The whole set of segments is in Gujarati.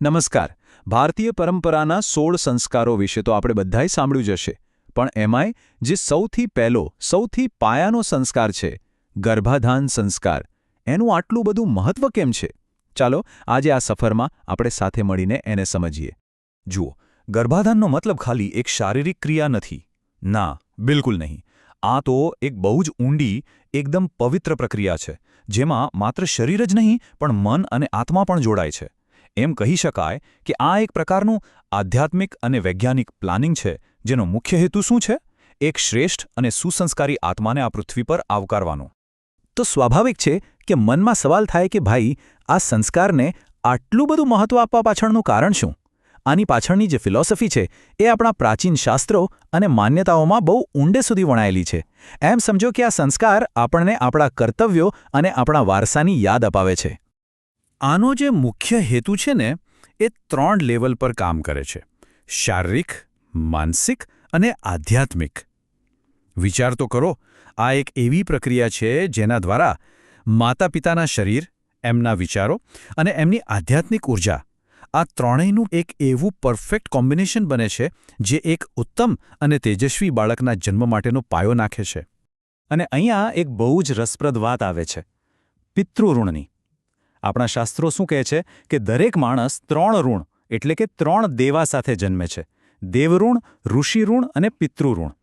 નમસ્કાર. ભારતીય પરંપરાના 16 સંસ્કારો વિશે તો આપણે બધાએ સાંભળ્યું જ હશે, પણ એમાંય જે સૌથી પહેલો, સૌથી પાયાનો સંસ્કાર છે, ગર્ભાધાન સંસ્કાર, એનું આટલું બધું મહત્વ કેમ છે? ચાલો આજે આ સફરમાં આપણે સાથે મળીને એને સમજીએ. જુઓ, ગર્ભાધાનનો મતલબ ખાલી એક શારીરિક ક્રિયા નથી. ના, બિલકુલ નહીં. આ તો એક બહુ જ ઊંડી, એકદમ પવિત્ર પ્રક્રિયા છે, જેમાં માત્ર શરીર જ નહીં પણ મન અને આત્મા પણ જોડાય છે. એમ કહી શકાય કે આ એક પ્રકારનું આધ્યાત્મિક અને વૈજ્ઞાનિક પ્લાનિંગ છે, જેનો મુખ્ય હેતુ શું છે? એક શ્રેષ્ઠ અને સુસંસ્કારી આત્માને આ પૃથ્વી પર આવકારવાનો. તો સ્વાભાવિક છે કે મનમાં સવાલ થાય કે ભાઈ, આ સંસ્કારને આટલું બધું મહત્વ આપવા પાછળનું કારણ શું? આની પાછળની જે ફિલોસોફી છે એ આપણા પ્રાચીન શાસ્ત્રો અને માન્યતાઓમાં બહુ ઊંડે સુધી વણાયેલી છે. એમ સમજો કે આ સંસ્કાર આપણને આપણા કર્તવ્યો અને આપણા વારસાની યાદ અપાવે છે. આનો જે મુખ્ય હેતુ છે ને, એ 3 લેવલ પર કામ કરે છે: શારીરિક, માનસિક અને આધ્યાત્મિક. વિચાર તો કરો, આ એક એવી પ્રક્રિયા છે જેના દ્વારા માતા પિતાના શરીર, એમના વિચારો અને એમની આધ્યાત્મિક ઉર્જા, આ ત્રણેયનું એક એવું પરફેક્ટ કોમ્બિનેશન બને છે જે એક ઉત્તમ અને તેજસ્વી બાળકના જન્મ માટેનો પાયો નાખે છે. અને અહીંયા એક બહુ જ રસપ્રદ વાત આવે છે: પિતૃઋણની. આપણા શાસ્ત્રો શું કહે છે કે દરેક માણસ 3 ઋણ એટલે કે 3 દેવા સાથે જન્મે છે: દેવઋણ, ઋષિઋણ અને પિતૃઋણ.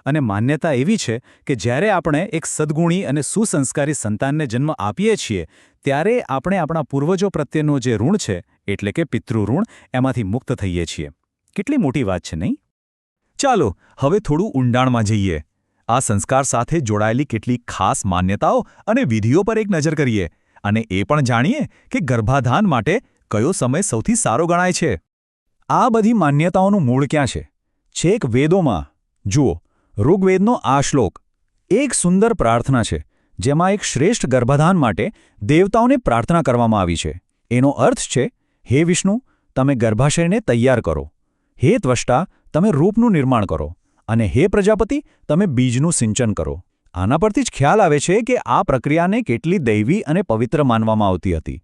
અને માન્યતા એવી છે કે જ્યારે આપણે એક સદ્ગુણી અને સુસંસ્કારી સંતાનને જન્મ આપીએ છીએ, ત્યારે આપણે આપણા પૂર્વજો પ્રત્યેનો જે ઋણ છે એટલે કે પિતૃઋણ, એમાંથી મુક્ત થઈએ છીએ. કેટલી મોટી વાત છે, નહીં? ચાલો હવે થોડું ઊંડાણમાં જઈએ. આ સંસ્કાર સાથે જોડાયેલી કેટલીક ખાસ માન્યતાઓ અને વિધિઓ પર એક નજર કરીએ, અને એ પણ જાણીએ કે ગર્ભાધાન માટે કયો સમય સૌથી સારો ગણાય છે. આ બધી માન્યતાઓનું મૂળ ક્યાં છે? છેક વેદોમાં. જુઓ, ઋગ્વેદનો આ શ્લોક એક સુંદર પ્રાર્થના છે, જેમાં એક શ્રેષ્ઠ ગર્ભાધાન માટે દેવતાઓને પ્રાર્થના કરવામાં આવી છે. એનો અર્થ છે: હે વિષ્ણુ, તમે ગર્ભાશયને તૈયાર કરો. હે ત્વષ્ટા, તમે રૂપનું નિર્માણ કરો. અને હે પ્રજાપતિ, તમે બીજનું સિંચન કરો. આના પરથી જ ખ્યાલ આવે છે કે આ પ્રક્રિયાને કેટલી દૈવી અને પવિત્ર માનવામાં આવતી હતી.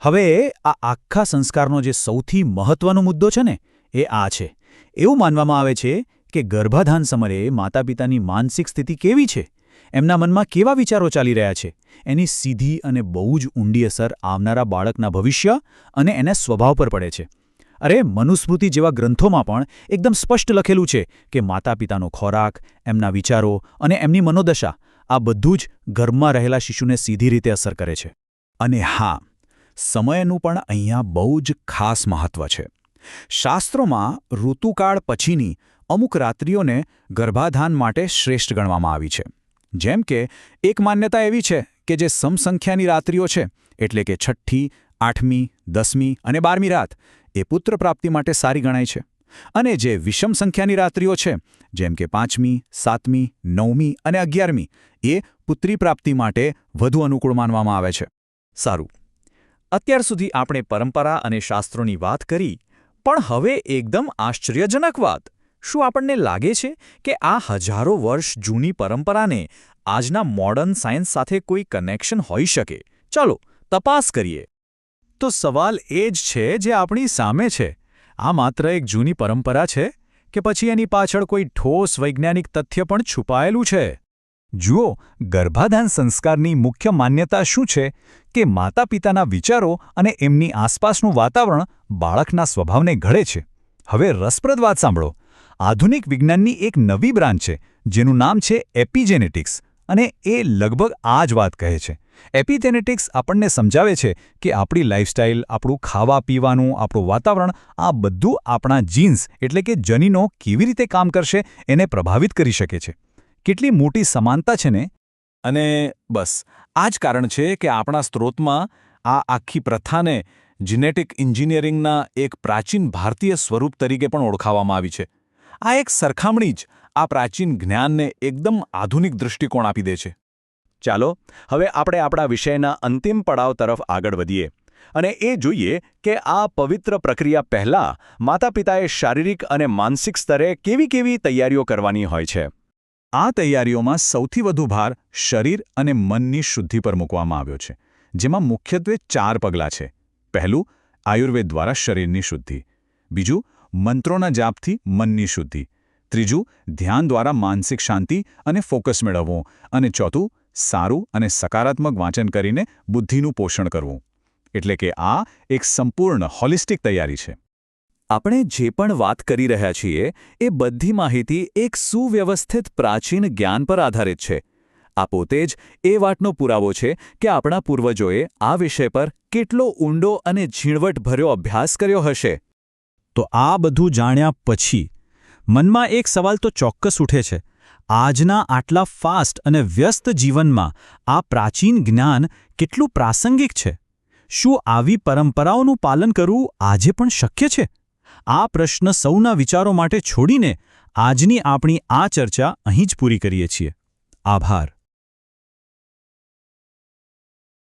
હવે આ આખા સંસ્કારનો જે સૌથી મહત્વનો મુદ્દો છે ને, એ આ છે. એવું માનવામાં આવે છે કે ગર્ભાધાન સમયે માતા પિતાની માનસિક સ્થિતિ કેવી છે, એમના મનમાં કેવા વિચારો ચાલી રહ્યા છે, એની સીધી અને બહુ જ ઊંડી અસર આવનારા બાળકના ભવિષ્ય અને એના સ્વભાવ પર પડે છે. અરે, મનુસ્મૃતિ જેવા ગ્રંથોમાં પણ એકદમ સ્પષ્ટ લખેલું છે કે માતા પિતાનો ખોરાક, એમના વિચારો અને એમની મનોદશા, આ બધું જ ગર્ભમાં રહેલા શિશુને સીધી રીતે અસર કરે છે. અને હા, સમયનું પણ અહીંયા બહુ જ ખાસ મહત્વ છે. શાસ્ત્રોમાં ઋતુકાળ પછીની અમુક રાત્રિઓને ગર્ભાધાન માટે શ્રેષ્ઠ ગણવામાં આવી છે. જેમ કે એક માન્યતા એવી છે કે જે સમસંખ્યાની રાત્રિઓ છે, એટલે કે 6ઠ્ઠી, 8મી, 10મી અને 12મી રાત, એ પુત્ર પ્રાપ્તિ માટે સારી ગણાય છે. અને જે વિષમ સંખ્યાની રાત્રિઓ છે, જેમ કે 5મી, 7મી, 9મી અને 11મી, એ પુત્રી પ્રાપ્તિ માટે વધુ અનુકૂળ માનવામાં આવે છે. સારું, અત્યાર સુધી આપણે પરંપરા અને શાસ્ત્રોની વાત કરી, પણ હવે એકદમ આશ્ચર્યજનક વાત: શું આપણને લાગે છે કે આ હજારો વર્ષ જૂની પરંપરાને આજના મોડર્ન સાયન્સ સાથે કોઈ કનેક્શન હોઈ શકે? ચાલો તપાસ કરીએ. તો સવાલ એ જ છે જે આપણી સામે છે: આ માત્ર એક જૂની પરંપરા છે કે પછી એની પાછળ કોઈ ઠોસ વૈજ્ઞાનિક તથ્ય પણ છુપાયેલું છે? જુઓ, ગર્ભાધાન સંસ્કારની મુખ્ય માન્યતા શું છે કે માતા પિતાના વિચારો અને એમની આસપાસનું વાતાવરણ બાળકના સ્વભાવને ઘડે છે. હવે રસપ્રદ વાત સાંભળો. આધુનિક વિજ્ઞાનની એક નવી બ્રાન્ચ છે જેનું નામ છે એપિજેનેટિક્સ, અને એ લગભગ આ જ વાત કહે છે. એપિજેનેટિક્સ આપણને સમજાવે છે કે આપણી લાઇફસ્ટાઇલ, આપણું ખાવા પીવાનું, આપણું વાતાવરણ, આ બધું આપણા જીન્સ એટલે કે જનીનો કેવી રીતે કામ કરશે એને પ્રભાવિત કરી શકે છે. કેટલી મોટી સમાનતા છે ને! અને બસ આ જ કારણ છે કે આપણા સ્ત્રોતમાં આ આખી પ્રથાને જીનેટિક એન્જિનિયરિંગના એક પ્રાચીન ભારતીય સ્વરૂપ તરીકે પણ ઓળખાવવામાં આવી છે. આ એક સરખામણી જ આ પ્રાચીન જ્ઞાનને એકદમ આધુનિક દૃષ્ટિકોણ આપી દે છે. ચાલો હવે આપણે આપણા વિષયના અંતિમ પડાવ તરફ આગળ વધીએ અને એ જોઈએ કે આ પવિત્ર પ્રક્રિયા પહેલાં માતા પિતાએ શારીરિક અને માનસિક સ્તરે કેવી કેવી તૈયારીઓ કરવાની હોય છે. આ તૈયારીઓમાં સૌથી વધુ ભાર શરીર અને મનની શુદ્ધિ પર મૂકવામાં આવ્યો છે, જેમાં મુખ્યત્વે 4 પગલાં છે. પહેલું, આયુર્વેદ દ્વારા શરીરની શુદ્ધિ. બીજું, મંત્રોના જાપથી મનની શુદ્ધિ. ત્રીજું, ધ્યાન દ્વારા માનસિક શાંતિ અને ફોકસ મેળવવો. અને ચોથું, સારું અને સકારાત્મક વાંચન કરીને બુદ્ધિનું પોષણ કરવું. એટલે કે આ એક સંપૂર્ણ હોલિસ્ટિક તૈયારી છે. આપણે જે પણ વાત કરી રહ્યા છીએ એ બધી માહિતી એક સુવ્યવસ્થિત પ્રાચીન જ્ઞાન પર આધારિત છે. આ પોતે જ એ વાતનો પુરાવો છે કે આપણા પૂર્વજોએ આ વિષય પર કેટલો ઊંડો અને ઝીણવટભર્યો અભ્યાસ કર્યો હશે. તો આ બધું જાણ્યા પછી મનમાં એક સવાલ તો ચોક્કસ ઉઠે છે. આજના આટલા ફાસ્ટ અને વ્યસ્ત જીવનમાં આ પ્રાચીન જ્ઞાન કેટલું પ્રાસંગિક છે? શું આવી પરંપરાઓનું પાલન કરવું આજે પણ શક્ય છે? આ પ્રશ્ન સૌના વિચારો માટે છોડીને આજની આપણી આ ચર્ચા અહીં જ પૂરી કરીએ છીએ. આભાર.